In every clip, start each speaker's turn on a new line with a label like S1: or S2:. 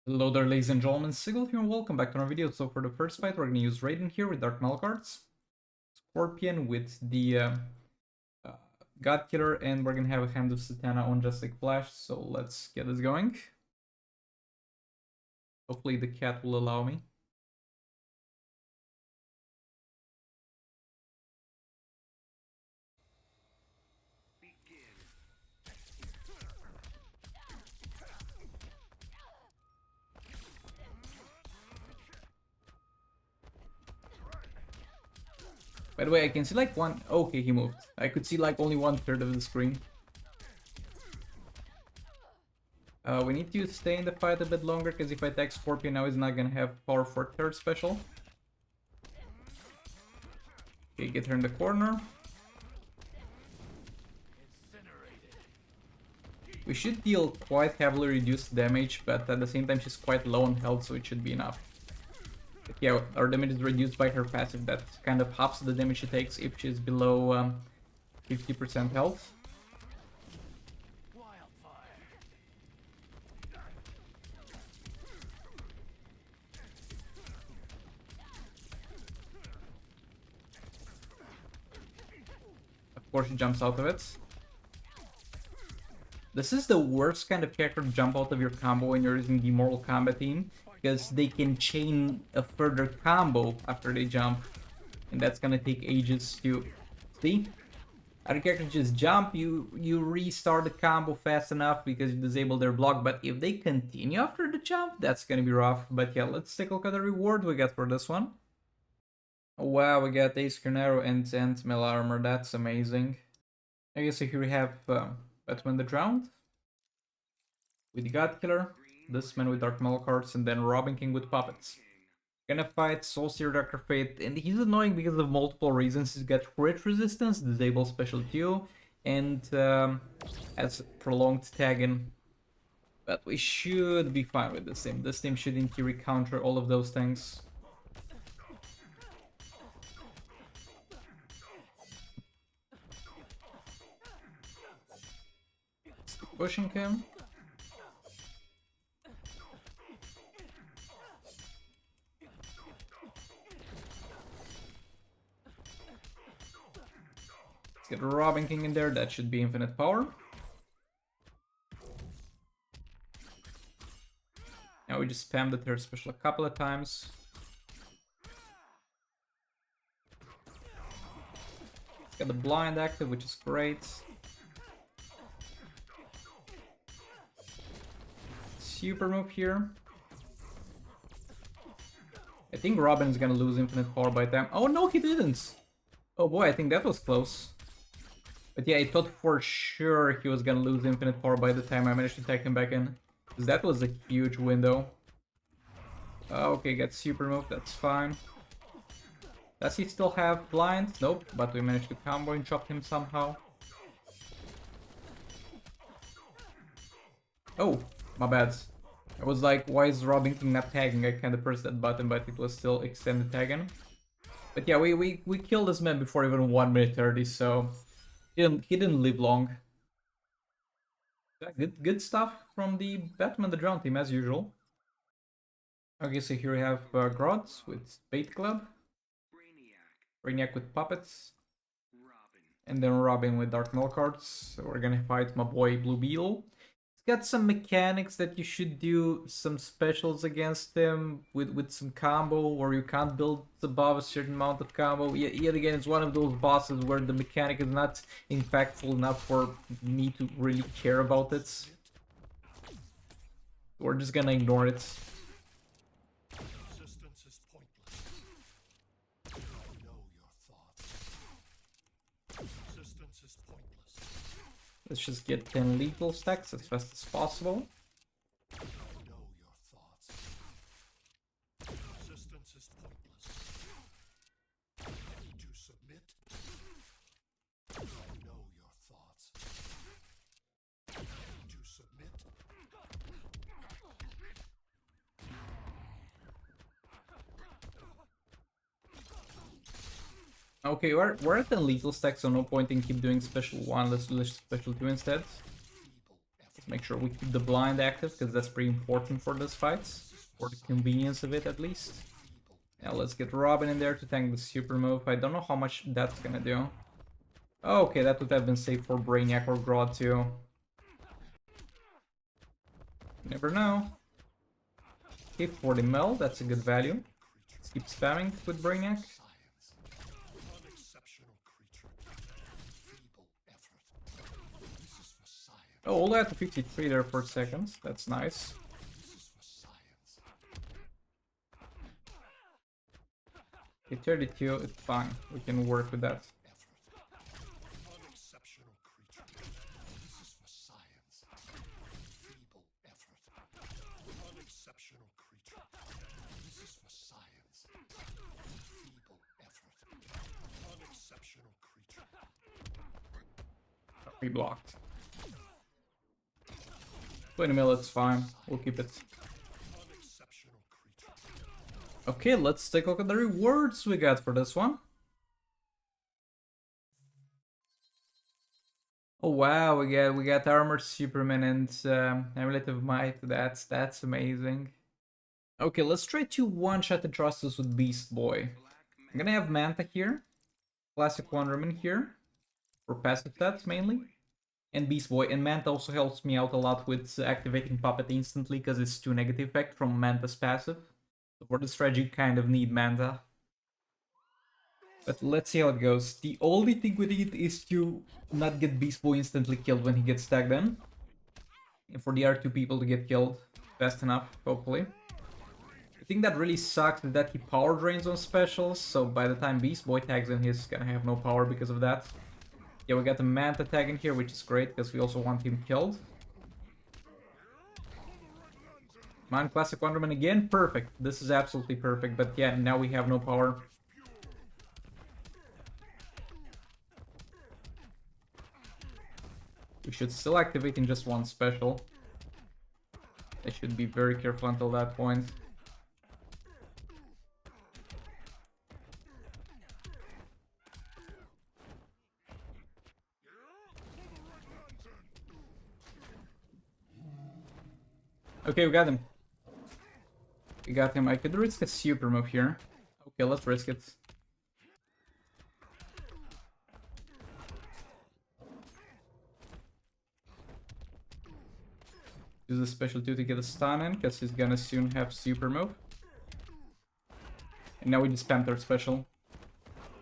S1: Hello there, ladies and gentlemen, Sigil here and welcome back to our video. So for the first fight, we're going to use Raven here with Dark Metal cards, Scorpion with the God Killer, and we're going to have a Hand of Satana on just like Flash. So let's get this going. Hopefully the cat will allow me. By the way, I can see like one... Okay, he moved. I could see like only 1/3 of the screen. We need to stay in the fight a bit longer, because if I attack Scorpion now, he's not going to have power for third special. Okay, get her in the corner. We should deal quite heavily reduced damage, but at the same time she's quite low on health, so it should be enough. But yeah, our damage is reduced by her passive. That kind of halves the damage she takes if she's below 50% health. Of course, she jumps out of it. This is the worst kind of character to jump out of your combo when you're using the Mortal Kombat team, because they can chain a further combo after they jump, and that's gonna take ages to see. Other characters just jump, you restart the combo fast enough because you disable their block, but if they continue after the jump, that's gonna be rough. But yeah, let's take a look at the reward we get for this one. Oh, wow, we got Ace Carnero and Metal Armor, that's amazing. I guess here we have Batman the Drowned with the God Killer, this man with Dark Metal cards, and then Robin King with Puppets. Gonna fight Soulseer Dr. Fate, and he's annoying because of multiple reasons. He's got crit resistance, disable special 2, and has prolonged tagging. But we should be fine with this team. This team should in theory counter all of those things. Let's keep pushing him. Get Robin King in there, that should be infinite power. Now we just spam the third special a couple of times. Got the blind active, which is great. Super move here. I think Robin is gonna lose infinite power by the time. Oh no, he didn't! Oh boy, I think that was close. But yeah, I thought for sure he was gonna lose infinite power by the time I managed to tag him back in. Because that was a huge window. Okay, got super move, that's fine. Does he still have blind? Nope, but we managed to combo and chop him somehow. Oh, my bad. I was like, why is Robin King not tagging? I kinda pressed that button, but it was still extended tagging. But yeah, we killed this man before even 1 minute 30, so he didn't live long. Yeah, good stuff from the Batman the Drown team as usual. Okay, so here we have Grods with Bait Club, Brainiac with Puppets, and then Robin with Dark Metal cards. So we're gonna fight my boy Blue Beetle. It's got some mechanics that you should do some specials against him with some combo where you can't build above a certain amount of combo. Yet again, it's one of those bosses where the mechanic is not impactful enough for me to really care about it. We're just gonna ignore it. Let's just get 10 lethal stacks as fast as possible. Okay, we're at the lethal stack, so no point in keep doing special 1, let's do special 2 instead. Let's make sure we keep the blind active, because that's pretty important for this fight. For the convenience of it, at least. Now let's get Robin in there to tank the super move. I don't know how much that's gonna do. Oh, okay, that would have been safe for Brainiac or Grodd too. You never know. Okay, 40 mil, that's a good value. Let's keep spamming with Brainiac. Oh, all the way to 53 there for seconds. That's nice. Okay, 32, it's fine. We can work with that. Blocked. 20 mil, it's fine. We'll keep it. Okay, let's take a look at the rewards we got for this one. Oh wow, we got Armored Superman and Amulet of Might. That's amazing. Okay, let's try to one-shot the Trustus with Beast Boy. I'm gonna have Manta here, Classic Wonder Woman here, for passive stats mainly, and Beast Boy. And Manta also helps me out a lot with activating Puppet instantly, because it's 2 negative effect from Manta's passive. So for the strategy, you kind of need Manta. But let's see how it goes. The only thing with it is to not get Beast Boy instantly killed when he gets tagged in. And for the R2 people to get killed fast enough, hopefully. The thing that really sucks is that he power drains on specials, so by the time Beast Boy tags in, he's gonna have no power because of that. Yeah, we got the Manta tag in here, which is great, because we also want him killed. Come on, Classic Wonder Woman again. Perfect. This is absolutely perfect, but yeah, now we have no power. We should still activate in just one special. I should be very careful until that point. Okay, we got him. We got him. I could risk a super move here. Okay, let's risk it. Use a special 2 to get a stun in, because he's gonna soon have super move. And now we just spammed our special.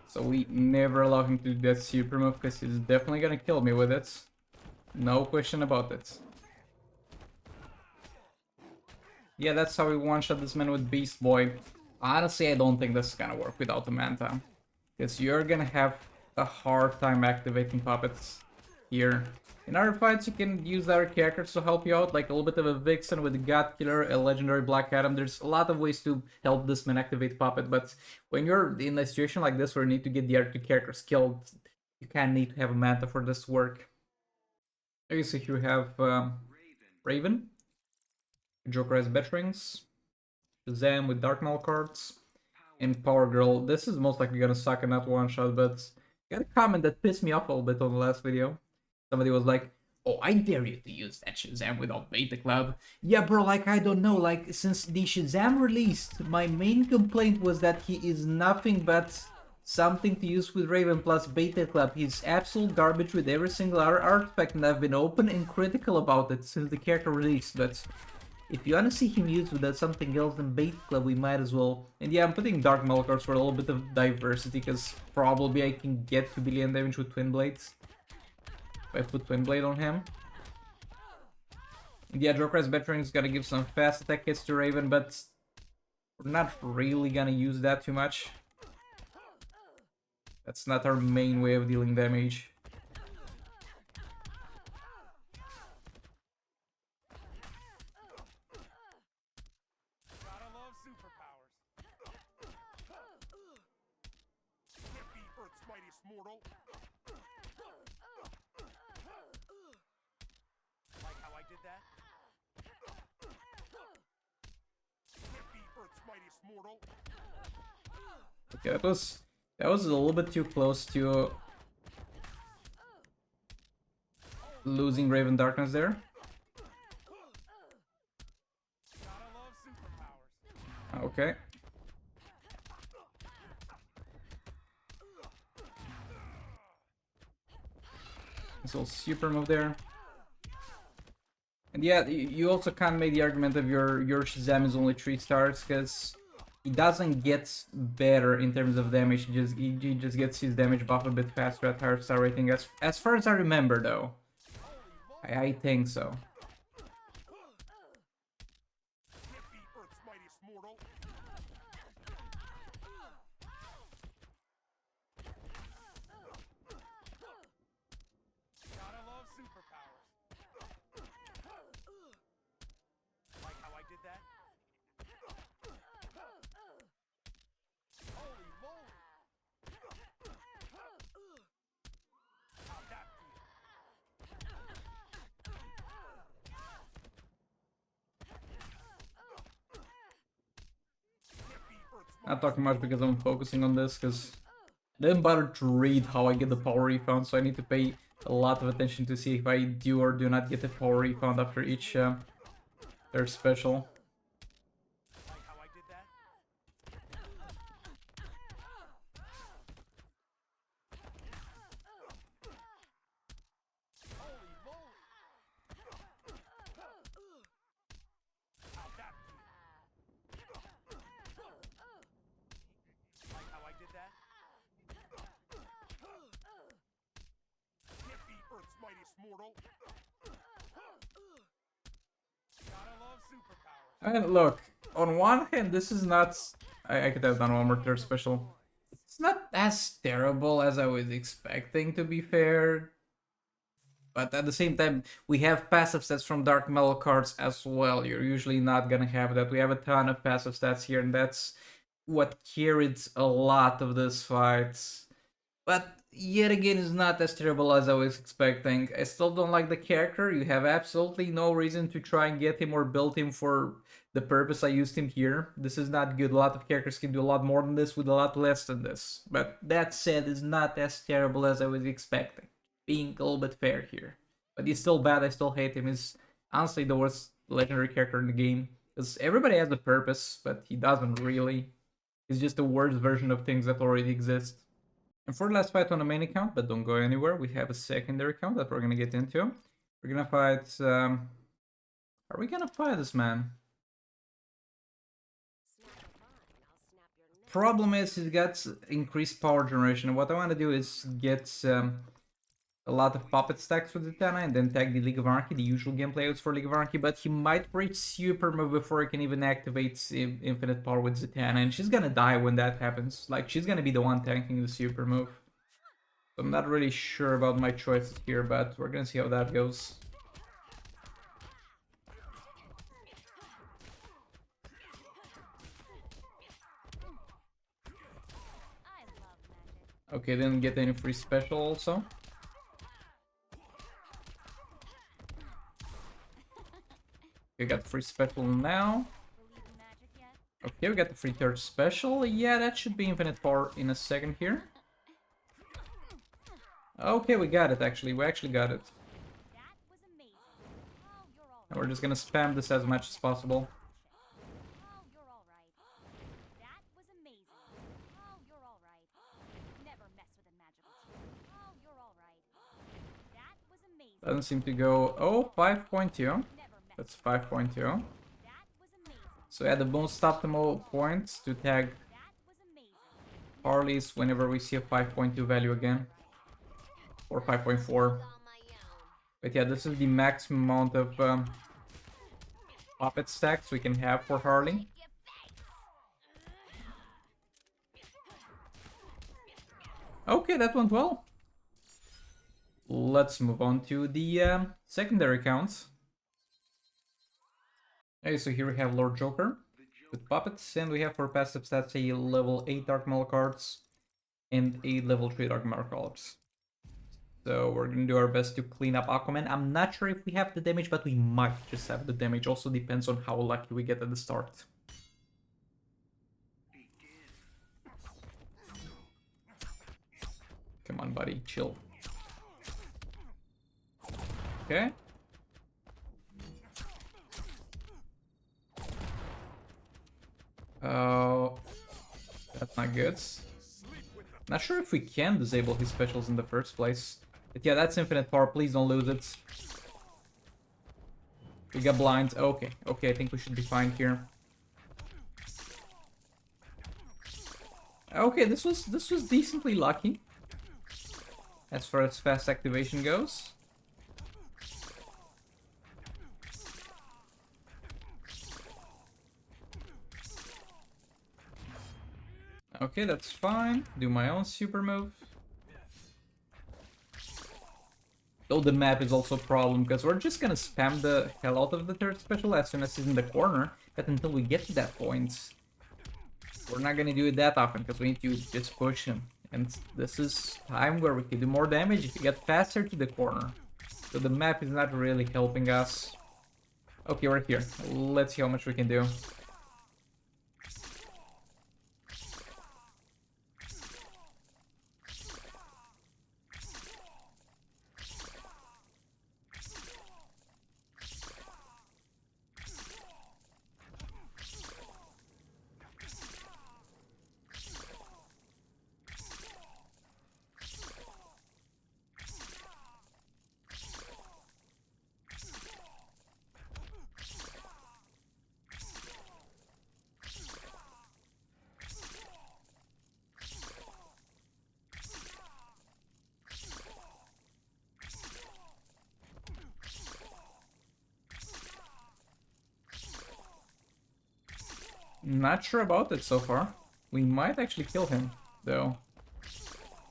S1: So we never allow him to do that super move, because he's definitely gonna kill me with it. No question about it. Yeah, that's how we one-shot this man with Beast Boy. Honestly, I don't think this is gonna work without the Manta. Because you're gonna have a hard time activating puppets here. In other fights, you can use other characters to help you out, like a little bit of a Vixen with a God Killer, a legendary Black Adam. There's a lot of ways to help this man activate puppet, but when you're in a situation like this where you need to get the other 2 characters killed, you kind of need to have a Manta for this to work. Okay, so here we have Raven. Joker has Betrings, Shazam with Dark Null cards, and Power Girl. This is most likely gonna suck in that one shot, but got a comment that pissed me off a little bit on the last video. Somebody was like, "Oh, I dare you to use that Shazam without Beta Club." Yeah, bro, like, I don't know, like, since the Shazam released, my main complaint was that he is nothing but something to use with Raven plus Beta Club. He's absolute garbage with every single artifact, and I've been open and critical about it since the character released, but if you want to see him used with something else than Bait Club, we might as well. And yeah, I'm putting Dark Null cards for a little bit of diversity, because probably I can get 2 billion damage with Twin Blades. If I put Twin Blade on him. And yeah, Joker's Veteran is gonna give some fast attack hits to Raven, but we're not really gonna use that too much. That's not our main way of dealing damage. Okay, that was a little bit too close to losing Raven Darkness there. Okay. This little super move there. And yeah, you also can't make the argument of your Shazam is only 3 stars, because he doesn't get better in terms of damage. He just gets his damage buff a bit faster at higher star rating. As far as I remember, though, I think so. Not talking much because I'm focusing on this, because I didn't bother to read how I get the power refund, so I need to pay a lot of attention to see if I do or do not get the power refund after each third special. And look, on one hand, this is not... I could have done one more third special. It's not as terrible as I was expecting, to be fair. But at the same time, we have passive stats from Dark Metal cards as well. You're usually not gonna have that. We have a ton of passive stats here, and that's what carried a lot of this fight. But yet again, it's not as terrible as I was expecting. I still don't like the character. You have absolutely no reason to try and get him or build him for the purpose I used him here. This is not good. A lot of characters can do a lot more than this with a lot less than this. But that said, it's not as terrible as I was expecting. Being a little bit fair here. But he's still bad. I still hate him. He's honestly the worst legendary character in the game. Because everybody has a purpose, but he doesn't really. He's just the worst version of things that already exist. And for the last fight on the main account, but don't go anywhere, we have a secondary account that we're gonna get into. We're gonna fight... Are we gonna fight this man? Problem is, he's got increased power generation. And what I want to do is get a lot of puppet stacks with Zatanna and then tag the League of Anarchy, the usual gameplay outs for League of Anarchy, but he might reach super move before he can even activate infinite power with Zatanna, and she's gonna die when that happens. Like, she's gonna be the one tanking the super move. So I'm not really sure about my choices here, but we're gonna see how that goes. Okay, didn't get any free special also. We got the free special now. Okay, we got the free third special. Yeah, that should be infinite power in a second here. Okay, we got it actually. We actually got it. And we're just gonna spam this as much as possible. Doesn't seem to go... Oh, 5.2. That's 5.2. So at the most optimal points to tag Harleys whenever we see a 5.2 value again. Or 5.4. But yeah, this is the maximum amount of puppet stacks we can have for Harley. Okay, that went well. Let's move on to the secondary accounts. Okay, so here we have Lord Joker with puppets, and we have for passive stats a level 8 Dark Metal cards and a level 3 Dark Metal cards. So we're gonna do our best to clean up Aquaman. I'm not sure if we have the damage, but we might just have the damage. Also depends on how lucky we get at the start. Come on, buddy, chill. Okay. Oh, that's not good. Not sure if we can disable his specials in the first place. But yeah, that's infinite power. Please don't lose it. We got blind. Okay, okay, I think we should be fine here. Okay, this was decently lucky as far as fast activation goes. Okay, that's fine. Do my own super move. Though the map is also a problem, because we're just gonna spam the hell out of the third special as soon as he's in the corner. But until we get to that point, we're not gonna do it that often, because we need to just push him. And this is time where we can do more damage if we get faster to the corner. So the map is not really helping us. Okay, we're here. Let's see how much we can do. Not sure about it so far. We might actually kill him, though.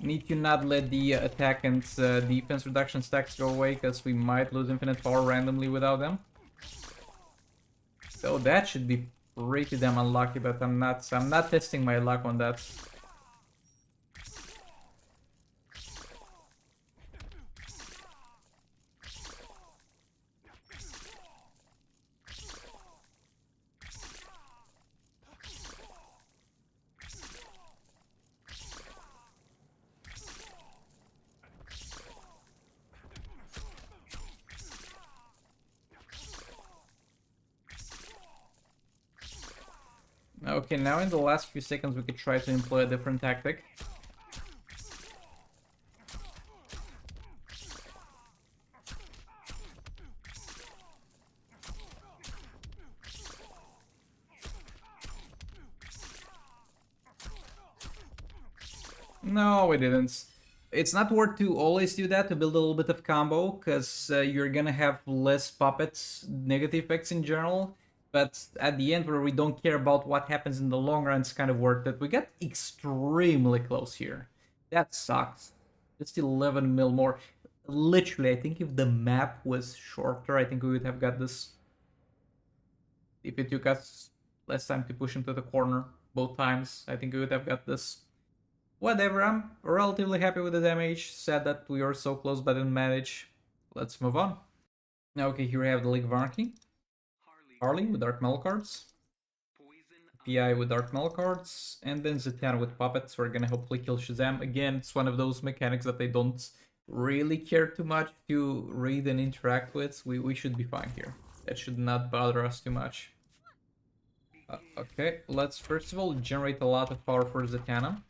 S1: Need to not let the attack and defense reduction stacks go away, because we might lose infinite power randomly without them. So that should be pretty damn unlucky, but I'm not testing my luck on that. Okay, now in the last few seconds we could try to employ a different tactic. No, we didn't. It's not worth to always do that to build a little bit of combo, because you're gonna have less puppets, negative effects in general. But at the end, where we don't care about what happens in the long run, it's kind of worth it. We got extremely close here. That sucks. Just 11 mil more. Literally, I think if the map was shorter, I think we would have got this. If it took us less time to push into the corner both times, I think we would have got this. Whatever, I'm relatively happy with the damage. Sad that we were so close but didn't manage. Let's move on. Okay, here we have the League of Anarchy. Harley with Dark Metal cards. PI with Dark Metal cards. And then Zatanna with Puppets. We're gonna hopefully kill Shazam. Again, it's one of those mechanics that they don't really care too much to read and interact with. We should be fine here. That should not bother us too much. Okay, let's first of all generate a lot of power for Zatanna.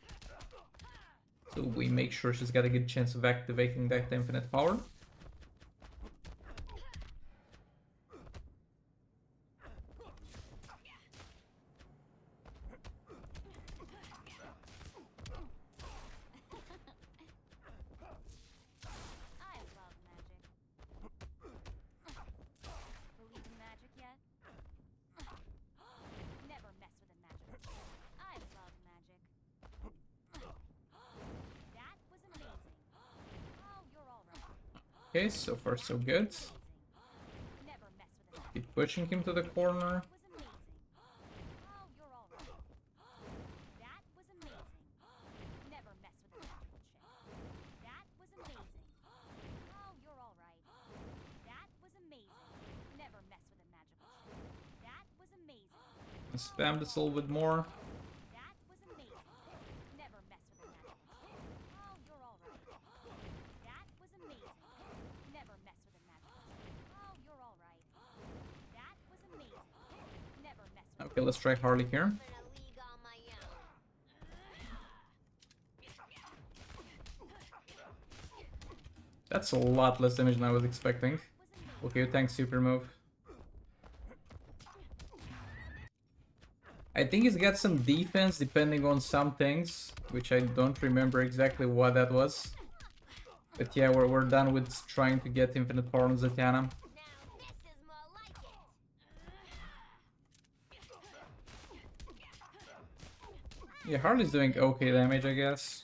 S1: So we make sure she's got a good chance of activating that infinite power. Okay, so far so good. Keep pushing him to the corner. Spam this a little bit more. Okay, let's try Harley here. That's a lot less damage than I was expecting. Okay, thanks, super move. I think he's got some defense depending on some things, which I don't remember exactly what that was. But yeah, we're done with trying to get infinite power on Zatanna. Yeah, Harley's doing okay damage, I guess.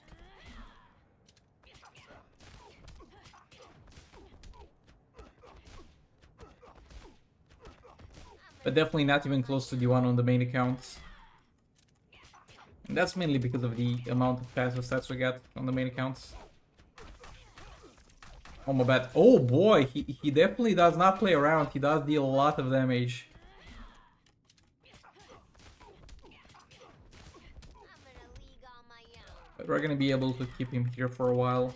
S1: But definitely not even close to the one on the main account. And that's mainly because of the amount of passive stats we got on the main accounts. Oh my bad. Oh boy, he definitely does not play around. He does deal a lot of damage. But we're gonna be able to keep him here for a while.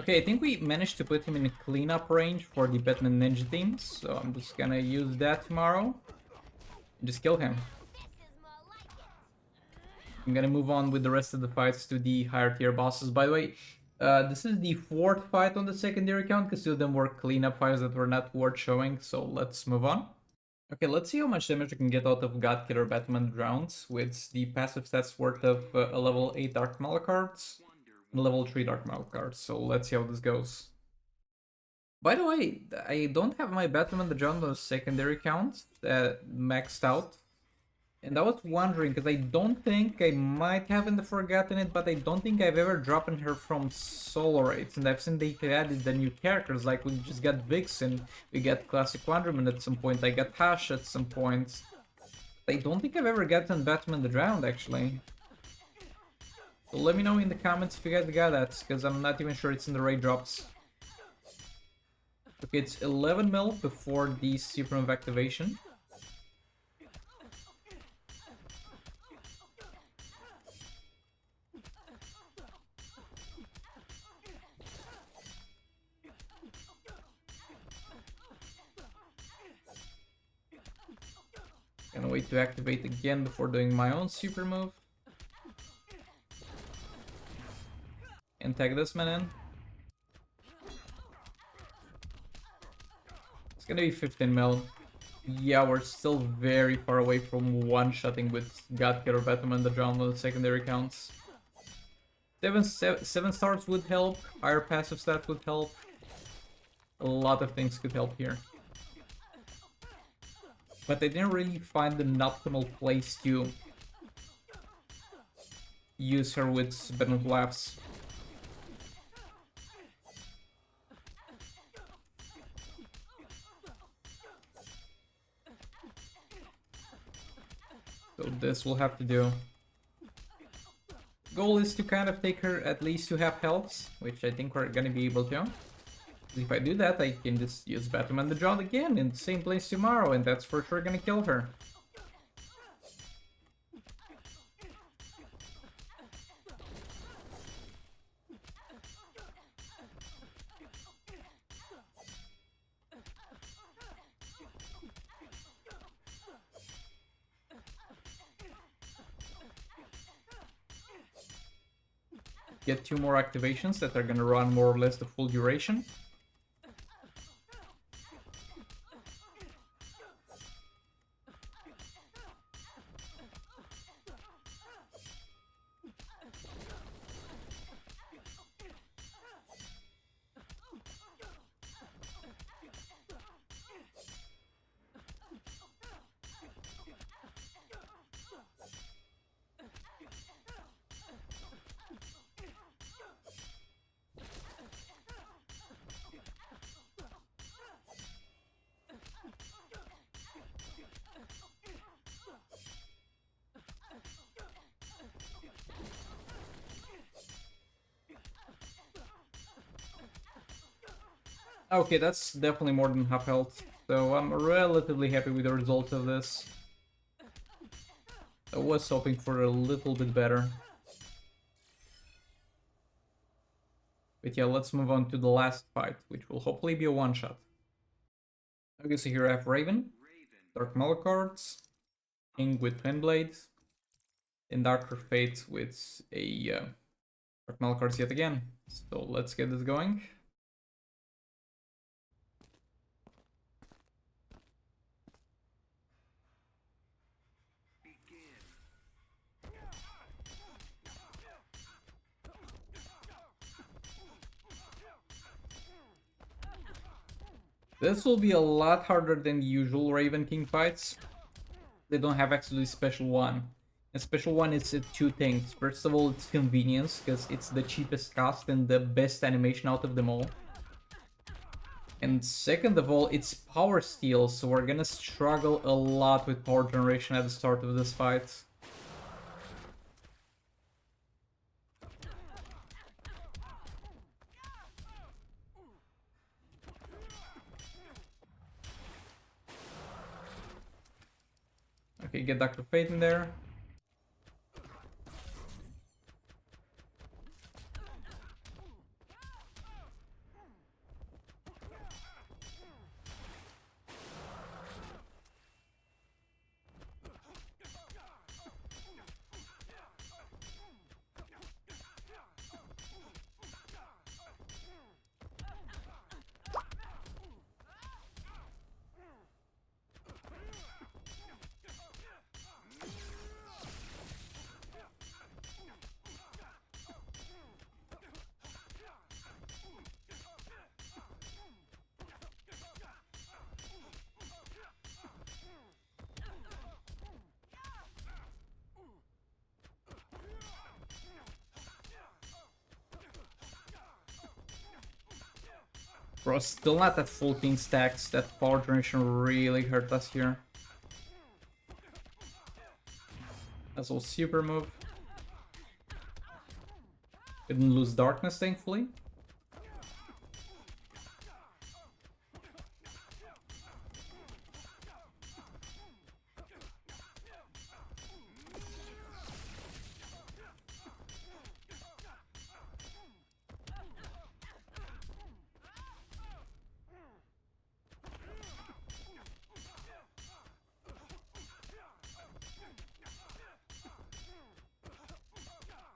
S1: Okay, I think we managed to put him in a cleanup range for the Batman Ninja team, so I'm just gonna use that tomorrow. And just kill him. I'm gonna move on with the rest of the fights to the higher tier bosses. By the way, this is the 4th fight on the secondary account, because 2 of them were cleanup fights that were not worth showing, so let's move on. Okay, let's see how much damage we can get out of God Killer Batman Drowns with the passive stats worth of a level 8 Dark Maul cards and level 3 Dark Maul cards, so let's see how this goes. By the way, I don't have my Batman the Drowned on the secondary account maxed out. And I was wondering, because I don't think I might haven't forgotten it, but I don't think I've ever dropped her from solo raids. And I've seen they added the new characters, like we just got Vixen, we got Classic Wonderman at some point, I got Hash at some point. I don't think I've ever gotten Batman the Drowned, actually. So let me know in the comments if you guys got that, because I'm not even sure it's in the raid drops. Okay, it's 11 mil before the super move activation. Gonna wait to activate again before doing my own super move. And tag this man in. It's gonna be 15 mil. Yeah, we're still very far away from one-shotting with Godkiller, Batman, the Drown on the secondary counts. 7 stars would help, higher passive stat would help. A lot of things could help here. But I didn't really find an optimal place to use her with Batman Laughs. So this will have to do. Goal is to kind of take her at least to half health, which I think we're gonna be able to. If I do that, I can just use Batman the Drowned again in the same place tomorrow, and that's for sure gonna kill her. Get 2 more activations that are gonna run more or less the full duration. Okay, that's definitely more than half health, so I'm relatively happy with the results of this. I was hoping for a little bit better. But yeah, let's move on to the last fight, which will hopefully be a one-shot. Okay, so here I have Raven, Dark Maul cards, King with Twin Blades, and Darker Fate with a Dark Maul cards yet again. So let's get this going. This will be a lot harder than the usual Raven King fights. They don't have actually special one. And special one is two things. First of all, it's convenience, because it's the cheapest cost and the best animation out of them all. And second of all, it's power steal, so we're gonna struggle a lot with power generation at the start of this fight. Okay, get Dr. Fate in there. Bro, still not at full king stacks. That power generation really hurt us here. That's all super move. Didn't lose darkness, thankfully.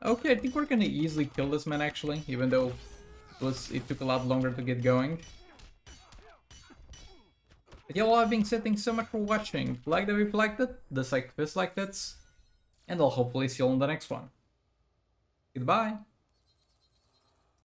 S1: Okay, I think we're gonna easily kill this man actually, even though it took a lot longer to get going. But yeah, all I've been said, thanks so much for watching. Like the video if you liked it, dislike if you disliked it, and I'll hopefully see you on the next one. Goodbye!